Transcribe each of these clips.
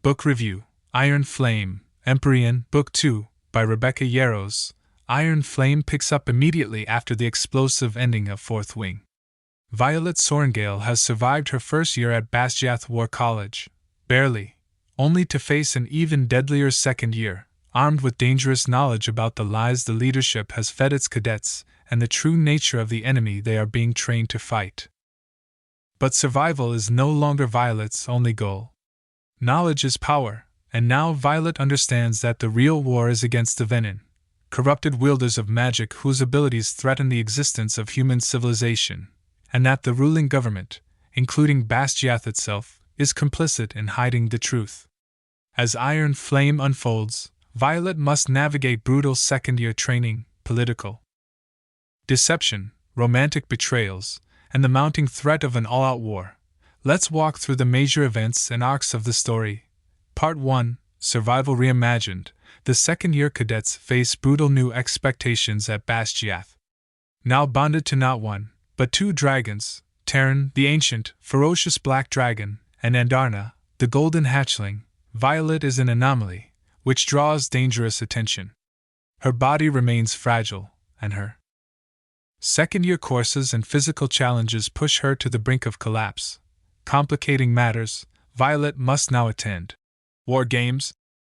Book Review, Iron Flame, Empyrean, Book 2, by Rebecca Yarros. Iron Flame picks up immediately after the explosive ending of Fourth Wing. Violet Sorrengail has survived her first year at Basgiath War College, barely, only to face an even deadlier second year, armed with dangerous knowledge about the lies the leadership has fed its cadets and the true nature of the enemy they are being trained to fight. But survival is no longer Violet's only goal. Knowledge is power, and now Violet understands that the real war is against the Venin, corrupted wielders of magic whose abilities threaten the existence of human civilization, and that the ruling government, including Basgiath itself, is complicit in hiding the truth. As Iron Flame unfolds, Violet must navigate brutal second-year training, political deception, romantic betrayals, and the mounting threat of an all-out war. Let's walk through the major events and arcs of the story. Part 1, Survival Reimagined. The second-year cadets face brutal new expectations at Basgiath. Now bonded to not one, but two dragons, Terran, the ancient, ferocious black dragon, and Andarna, the golden hatchling, Violet is an anomaly, which draws dangerous attention. Her body remains fragile, and her second-year courses and physical challenges push her to the brink of collapse. Complicating matters, Violet must now attend War Games,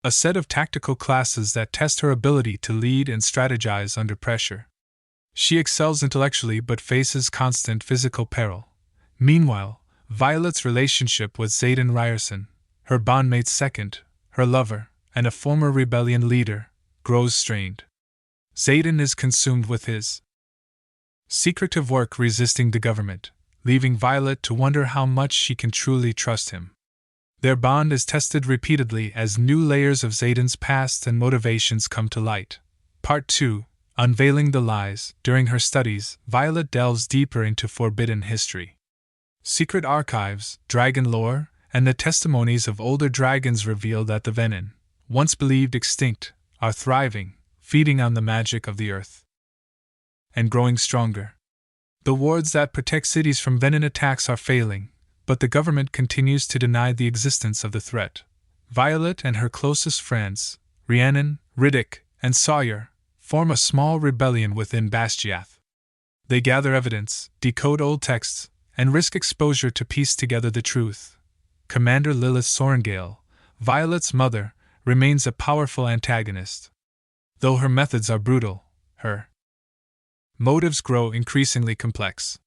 a set of tactical classes that test her ability to lead and strategize under pressure. She excels intellectually but faces constant physical peril. Meanwhile, Violet's relationship with Xaden Ryerson, her bondmate's second, her lover, and a former rebellion leader, grows strained. Xaden is consumed with his secretive work resisting the government, leaving Violet to wonder how much she can truly trust him. Their bond is tested repeatedly as new layers of Xaden's past and motivations come to light. Part 2, Unveiling the Lies. During her studies, Violet delves deeper into forbidden history. Secret archives, dragon lore, and the testimonies of older dragons reveal that the Venin, once believed extinct, are thriving, feeding on the magic of the earth and growing stronger. The wards that protect cities from Venin attacks are failing, but the government continues to deny the existence of the threat. Violet and her closest friends, Rhiannon, Riddick, and Sawyer, form a small rebellion within Basgiath. They gather evidence, decode old texts, and risk exposure to piece together the truth. Commander Lilith Sorrengail, Violet's mother, remains a powerful antagonist. Though her methods are brutal, her motives grow increasingly complex.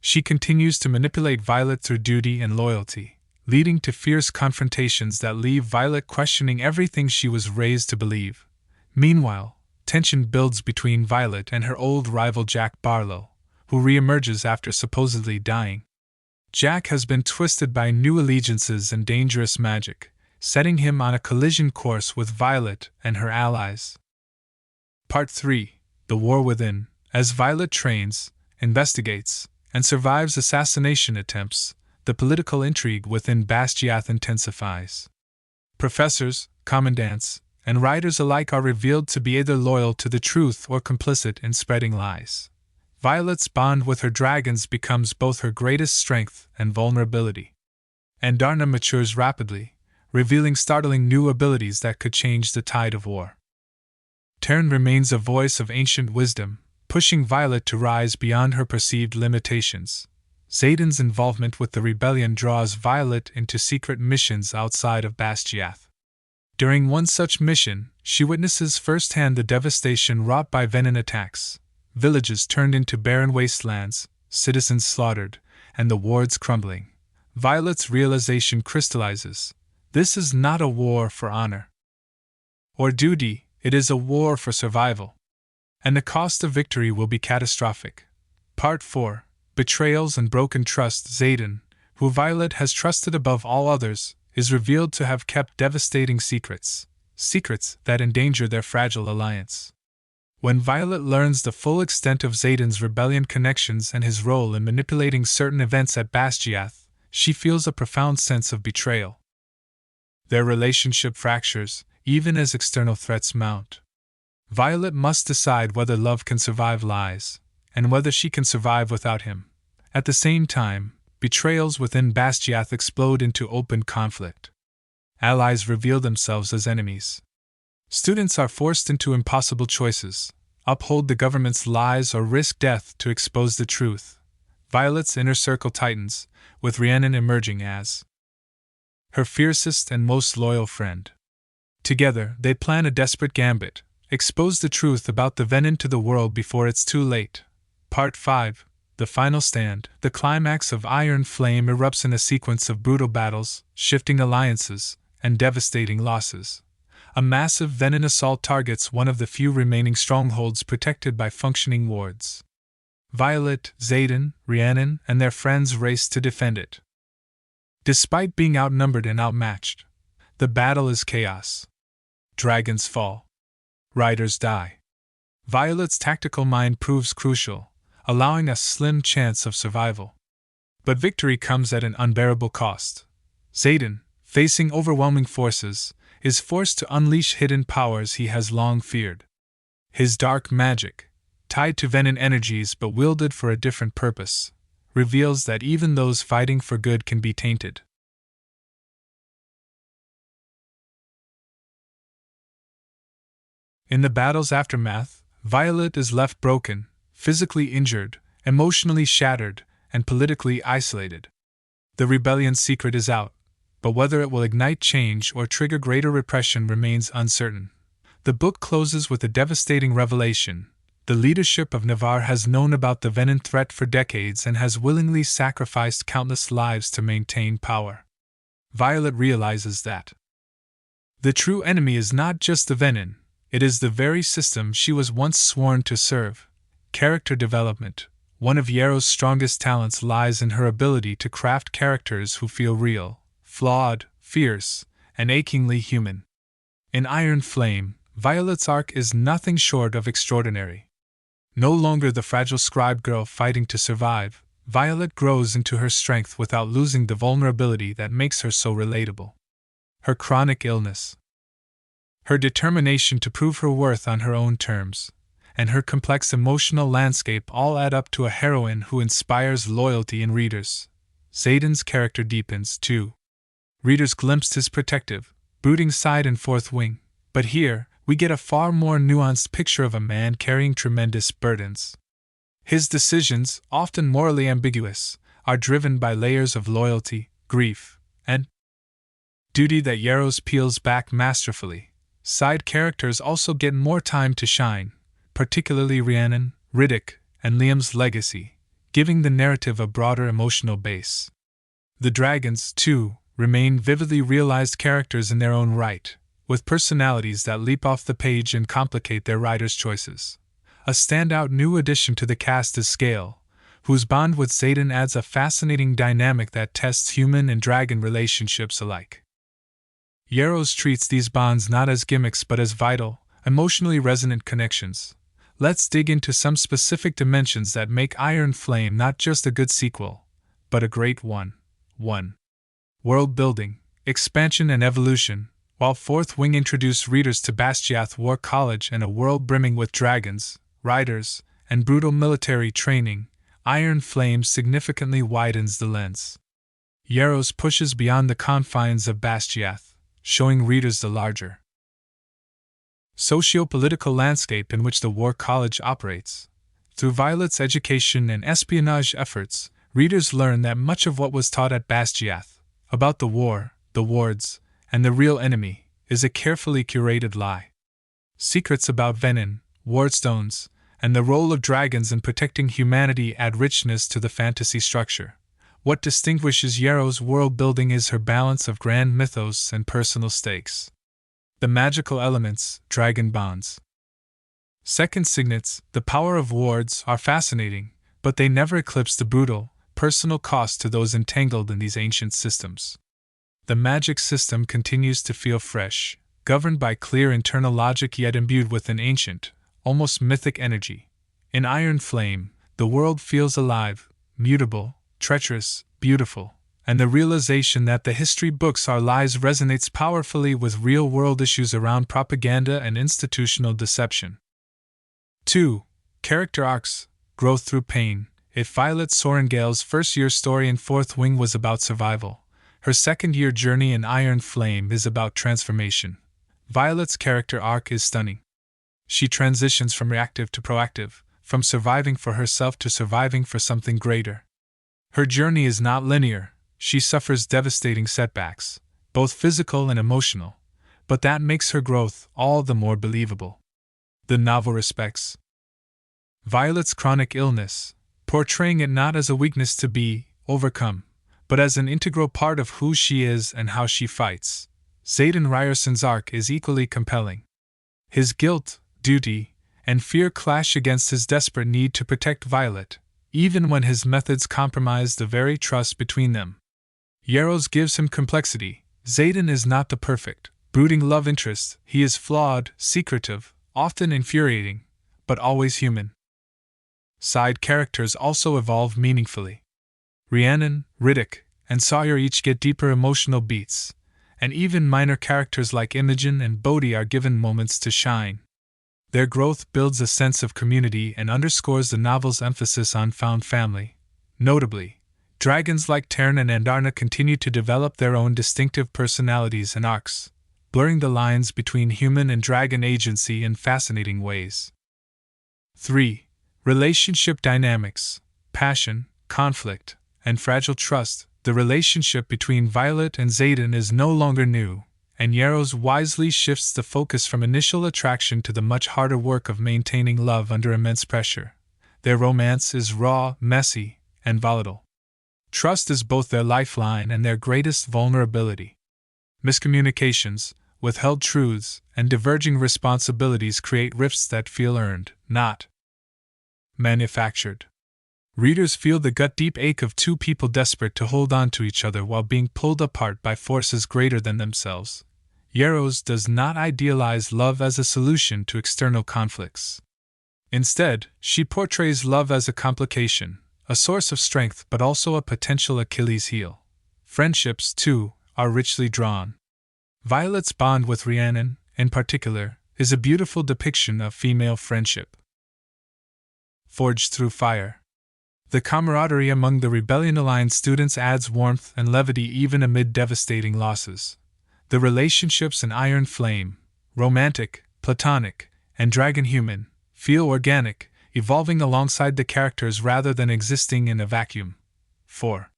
She continues to manipulate Violet through duty and loyalty, leading to fierce confrontations that leave Violet questioning everything she was raised to believe. Meanwhile, tension builds between Violet and her old rival Jack Barlow, who reemerges after supposedly dying. Jack has been twisted by new allegiances and dangerous magic, setting him on a collision course with Violet and her allies. Part 3, The War Within. As Violet trains, investigates, and survives assassination attempts, the political intrigue within Basgiath intensifies. Professors, commandants, and riders alike are revealed to be either loyal to the truth or complicit in spreading lies. Violet's bond with her dragons becomes both her greatest strength and vulnerability. Andarna matures rapidly, revealing startling new abilities that could change the tide of war. Terran remains a voice of ancient wisdom, pushing Violet to rise beyond her perceived limitations. Xaden's involvement with the rebellion draws Violet into secret missions outside of Basgiath. During one such mission, she witnesses firsthand the devastation wrought by Venin attacks. Villages turned into barren wastelands, citizens slaughtered, and the wards crumbling. Violet's realization crystallizes. This is not a war for honor or duty, it is a war for survival. And the cost of victory will be catastrophic. Part 4, Betrayals and Broken Trust. Xaden, who Violet has trusted above all others, is revealed to have kept devastating secrets that endanger their fragile alliance. When Violet learns the full extent of Xaden's rebellion connections and his role in manipulating certain events at Basgiath, she feels a profound sense of betrayal. Their relationship fractures, even as external threats mount. Violet must decide whether love can survive lies, and whether she can survive without him. At the same time, betrayals within Basgiath explode into open conflict. Allies reveal themselves as enemies. Students are forced into impossible choices: uphold the government's lies or risk death to expose the truth. Violet's inner circle tightens, with Rhiannon emerging as her fiercest and most loyal friend. Together, they plan a desperate gambit: expose the truth about the venom to the world before it's too late. Part 5. The Final Stand. The climax of Iron Flame erupts in a sequence of brutal battles, shifting alliances, and devastating losses. A massive venom assault targets one of the few remaining strongholds protected by functioning wards. Violet, Xaden, Rhiannon, and their friends race to defend it. Despite being outnumbered and outmatched, the battle is chaos. Dragons fall. Riders die. Violet's tactical mind proves crucial, allowing a slim chance of survival. But victory comes at an unbearable cost. Xaden, facing overwhelming forces, is forced to unleash hidden powers he has long feared. His dark magic, tied to venom energies but wielded for a different purpose, reveals that even those fighting for good can be tainted. In the battle's aftermath, Violet is left broken, physically injured, emotionally shattered, and politically isolated. The rebellion's secret is out, but whether it will ignite change or trigger greater repression remains uncertain. The book closes with a devastating revelation: the leadership of Navarre has known about the venom threat for decades and has willingly sacrificed countless lives to maintain power. Violet realizes that the true enemy is not just the venom, it is the very system she was once sworn to serve. Character development. One of Yarros' strongest talents lies in her ability to craft characters who feel real, flawed, fierce, and achingly human. In Iron Flame, Violet's arc is nothing short of extraordinary. No longer the fragile scribe girl fighting to survive, Violet grows into her strength without losing the vulnerability that makes her so relatable. Her chronic illness, her determination to prove her worth on her own terms, and her complex emotional landscape all add up to a heroine who inspires loyalty in readers. Xaden's character deepens, too. Readers glimpsed his protective, brooding side in Fourth Wing, but here, we get a far more nuanced picture of a man carrying tremendous burdens. His decisions, often morally ambiguous, are driven by layers of loyalty, grief, and duty that Yarros peels back masterfully. Side characters also get more time to shine, particularly Rhiannon, Riddick, and Liam's legacy, giving the narrative a broader emotional base. The dragons, too, remain vividly realized characters in their own right, with personalities that leap off the page and complicate their writers' choices. A standout new addition to the cast is Scale, whose bond with Xaden adds a fascinating dynamic that tests human and dragon relationships alike. Yarros treats these bonds not as gimmicks but as vital, emotionally resonant connections. Let's dig into some specific dimensions that make Iron Flame not just a good sequel, but a great one. 1. World building, expansion and evolution. While Fourth Wing introduced readers to Bastiath War College and a world brimming with dragons, riders, and brutal military training, Iron Flame significantly widens the lens. Yarros pushes beyond the confines of Bastiath, showing readers the larger socio-political landscape in which the War College operates. Through Violet's education and espionage efforts, readers learn that much of what was taught at Bastiath, about the war, the wards, and the real enemy, is a carefully curated lie. Secrets about venom, wardstones, and the role of dragons in protecting humanity add richness to the fantasy structure. What distinguishes Yarros' world building is her balance of grand mythos and personal stakes. The magical elements, dragon bonds. Second signets, the power of wards, are fascinating, but they never eclipse the brutal, personal cost to those entangled in these ancient systems. The magic system continues to feel fresh, governed by clear internal logic yet imbued with an ancient, almost mythic energy. In Iron Flame, the world feels alive, mutable, treacherous, beautiful, and the realization that the history books are lies resonates powerfully with real-world issues around propaganda and institutional deception. 2. Character arcs, growth through pain. If Violet Sorrengail's first-year story in Fourth Wing was about survival, Her second-year journey in Iron Flame is about transformation. Violet's character arc is stunning. She transitions from reactive to proactive, from surviving for herself to surviving for something greater. Her journey is not linear. She suffers devastating setbacks, both physical and emotional, but that makes her growth all the more believable. The novel respects Violet's chronic illness, portraying it not as a weakness to be overcome, but as an integral part of who she is and how she fights. Xaden Ryerson's arc is equally compelling. His guilt, duty, and fear clash against his desperate need to protect Violet, even when his methods compromise the very trust between them. Yarros gives him complexity. Xaden is not the perfect, brooding love interest. He is flawed, secretive, often infuriating, but always human. Side characters also evolve meaningfully. Rhiannon, Riddick, and Sawyer each get deeper emotional beats, and even minor characters like Imogen and Bodhi are given moments to shine. Their growth builds a sense of community and underscores the novel's emphasis on found family. Notably, dragons like Tern and Andarna continue to develop their own distinctive personalities and arcs, blurring the lines between human and dragon agency in fascinating ways. 3. Relationship dynamics, passion, conflict, and fragile trust. The relationship between Violet and Xaden is no longer new, and Yarros wisely shifts the focus from initial attraction to the much harder work of maintaining love under immense pressure. Their romance is raw, messy, and volatile. Trust is both their lifeline and their greatest vulnerability. Miscommunications, withheld truths, and diverging responsibilities create rifts that feel earned, not manufactured. Readers feel the gut-deep ache of two people desperate to hold on to each other while being pulled apart by forces greater than themselves. Yarros does not idealize love as a solution to external conflicts. Instead, she portrays love as a complication, a source of strength but also a potential Achilles heel. Friendships, too, are richly drawn. Violet's bond with Rhiannon, in particular, is a beautiful depiction of female friendship. Forged through fire. The camaraderie among the rebellion-aligned students adds warmth and levity even amid devastating losses. The relationships in Iron Flame, romantic, platonic, and dragon-human, feel organic, evolving alongside the characters rather than existing in a vacuum. 4.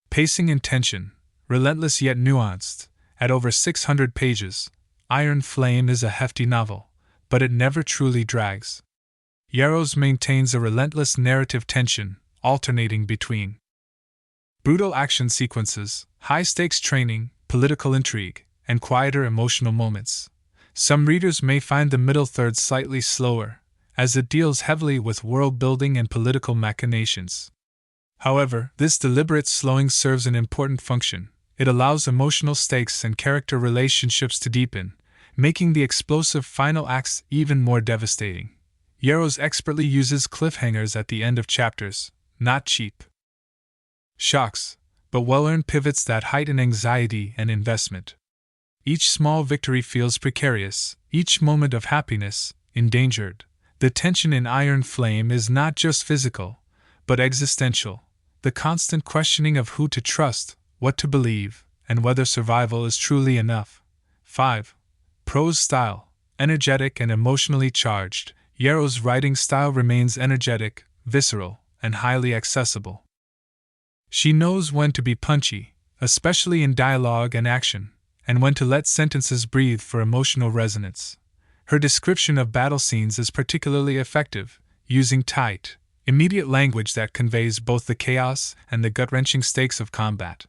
Pacing and tension, relentless yet nuanced. At over 600 pages, Iron Flame is a hefty novel, but it never truly drags. Yarros maintains a relentless narrative tension, alternating between brutal action sequences, high-stakes training, political intrigue, and quieter emotional moments. Some readers may find the middle third slightly slower, as it deals heavily with world-building and political machinations. However, this deliberate slowing serves an important function. It allows emotional stakes and character relationships to deepen, making the explosive final acts even more devastating. Yarros expertly uses cliffhangers at the end of chapters, not cheap shocks, but well-earned pivots that heighten anxiety and investment. Each small victory feels precarious, each moment of happiness, endangered. The tension in Iron Flame is not just physical, but existential, the constant questioning of who to trust, what to believe, and whether survival is truly enough. 5. Prose style, energetic and emotionally charged. Yarros' writing style remains energetic, visceral, and highly accessible. She knows when to be punchy, especially in dialogue and action, and when to let sentences breathe for emotional resonance. Her description of battle scenes is particularly effective, using tight, immediate language that conveys both the chaos and the gut-wrenching stakes of combat.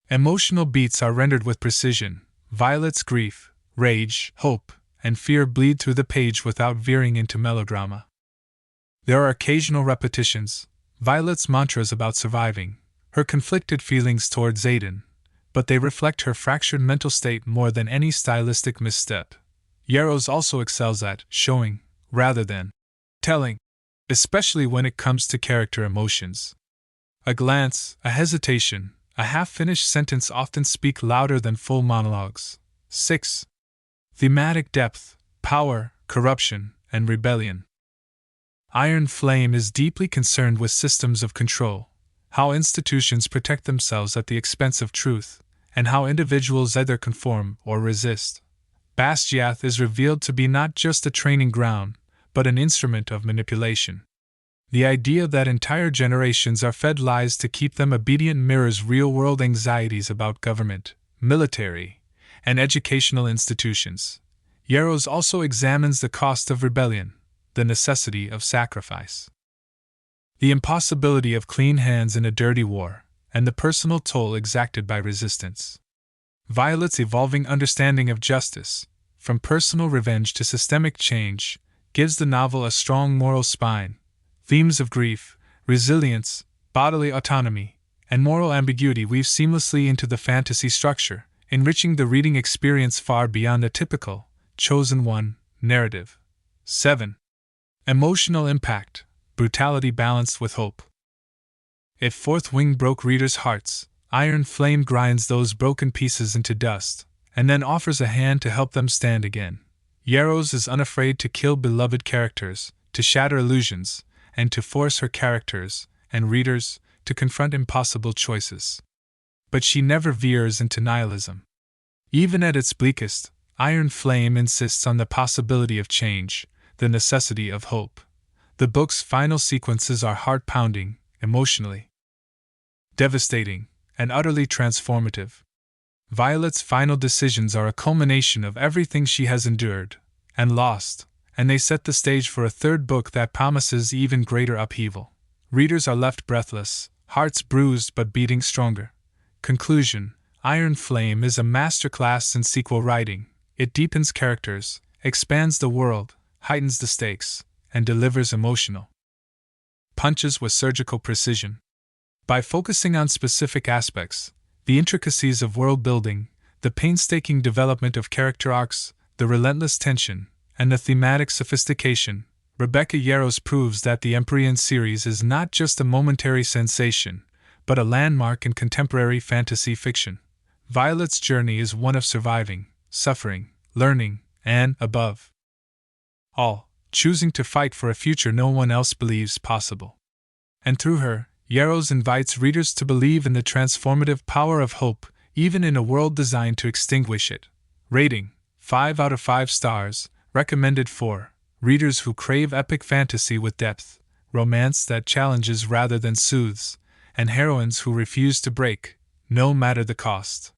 Emotional beats are rendered with precision. Violet's grief, rage, hope, and fear bleed through the page without veering into melodrama. There are occasional repetitions, Violet's mantras about surviving, her conflicted feelings toward Xaden, but they reflect her fractured mental state more than any stylistic misstep. Yarros also excels at showing, rather than telling, especially when it comes to character emotions. A glance, a hesitation, a half-finished sentence often speak louder than full monologues. 6. Thematic depth, power, corruption, and rebellion. Iron Flame is deeply concerned with systems of control, how institutions protect themselves at the expense of truth, and how individuals either conform or resist. Bastiath is revealed to be not just a training ground, but an instrument of manipulation. The idea that entire generations are fed lies to keep them obedient mirrors real-world anxieties about government, military, and educational institutions. Yarros also examines the cost of rebellion, the necessity of sacrifice, the impossibility of clean hands in a dirty war, and the personal toll exacted by resistance. Violet's evolving understanding of justice, from personal revenge to systemic change, gives the novel a strong moral spine. Themes of grief, resilience, bodily autonomy, and moral ambiguity weave seamlessly into the fantasy structure, enriching the reading experience far beyond a typical, chosen one, narrative. 7. Emotional impact, brutality balanced with hope. If Fourth Wing broke readers' hearts, Iron Flame grinds those broken pieces into dust, and then offers a hand to help them stand again. Yarros is unafraid to kill beloved characters, to shatter illusions, and to force her characters, and readers, to confront impossible choices. But she never veers into nihilism. Even at its bleakest, Iron Flame insists on the possibility of change, the necessity of hope. The book's final sequences are heart-pounding, emotionally devastating, and utterly transformative. Violet's final decisions are a culmination of everything she has endured and lost, and they set the stage for a third book that promises even greater upheaval. Readers are left breathless, hearts bruised but beating stronger. Conclusion: Iron Flame is a masterclass in sequel writing. It deepens characters, expands the world, heightens the stakes, and delivers emotional punches with surgical precision. By focusing on specific aspects, the intricacies of world building, the painstaking development of character arcs, the relentless tension, and the thematic sophistication, Rebecca Yarros proves that the Empyrean series is not just a momentary sensation, but a landmark in contemporary fantasy fiction. Violet's journey is one of surviving, suffering, learning, and, above all, choosing to fight for a future no one else believes possible. And through her, Yarros invites readers to believe in the transformative power of hope, even in a world designed to extinguish it. Rating: 5 out of 5 stars, recommended for readers who crave epic fantasy with depth, romance that challenges rather than soothes, and heroines who refuse to break, no matter the cost.